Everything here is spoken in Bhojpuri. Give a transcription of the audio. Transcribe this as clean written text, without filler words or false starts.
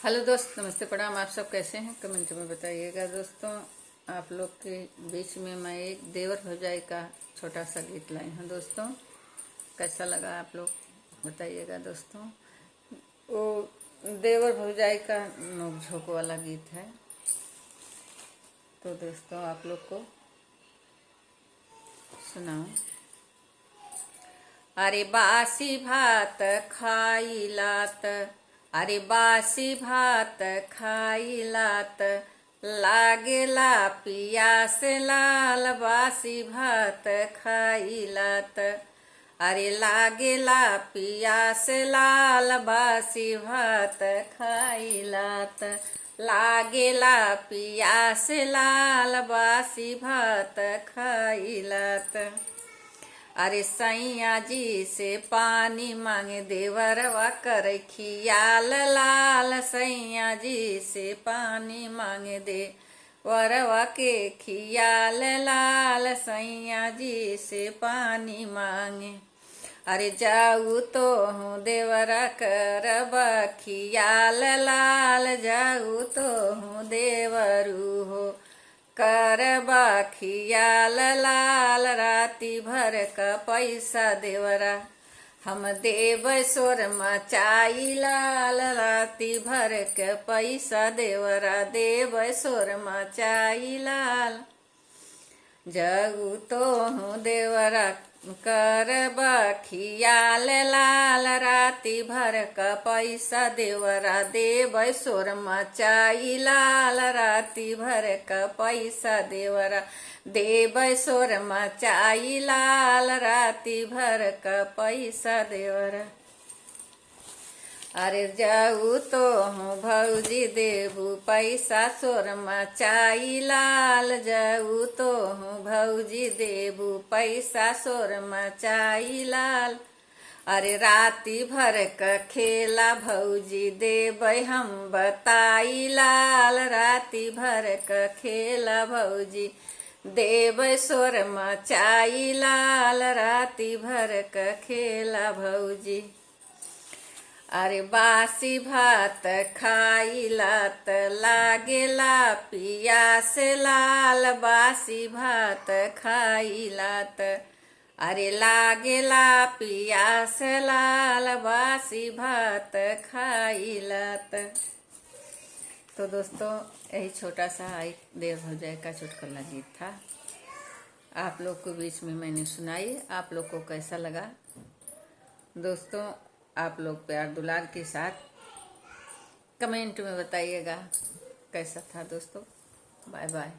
हेलो दोस्त, नमस्ते, प्रणाम। आप सब कैसे हैं? कमेंट में बताइएगा। दोस्तों, आप लोग के बीच में मैं एक देवर भौजाई का छोटा सा गीत लाई हूँ। दोस्तों, कैसा लगा आप लोग बताइएगा। दोस्तों, वो देवर भौजाई का नोक-झोंक वाला गीत है। तो दोस्तों, आप लोग को सुनाओ। अरे बासी भात खाइलात, अरे बासी भात खाइलात, लागेला पियास लाल। बासी भात खाइलात, अरे लागेला पियास लाल। बासी भात खाइलात, लागेला पियास लाल। बासी भात खाइलात, अरे सैया जी से पानी मांगे देवरवा कर खियाल लाल। सैया जी से पानी मांगे देवरवा के खियाल लाल। सैया जी से पानी मांगे, अरे जाऊ तो हूँ देवरा करबा खियाल लाल। जाऊ तो हूँ देवरू हो करबा खियाल लाल। राती भर का पैसा देवरा हम देव सोर मचाई लाल। राती भर के पैसा देवरा देव सोर मचाई लाल। जगू तो हूँ देवरा करबा खियाल लाल। राती भर का पैसा देवरा देव सोर मचाई लाल। राती भर का पैसा देवरा देव सोर मचाई लाल। राती भर का पैसा देवरा, अरे जाऊ तो हूँ भौजी देबू पैसा सोर मचाई लाल। जाऊ तो हूँ भौजी देबू पैसा सोर मचाई लाल। अरे राती भर का खेला भौजी देबै हम बताई लाल। राती भर का खेला भौजी देबै सोर मचाई लाल। राती भर का खेला भौजी, अरे बासी भात खाइलात, लागेला पियास लाल। बासी भात खाइलात, अरे लागेला पियास लाल। बासी भात खाइलात। तो दोस्तों, यही छोटा सा एक देवर भौजाई का चुटकुला गीत था, आप लोग को बीच में मैंने सुनाई। आप लोग को कैसा लगा? दोस्तों, आप लोग प्यार दुलार के साथ कमेंट में बताइएगा कैसा था। दोस्तों, बाय बाय।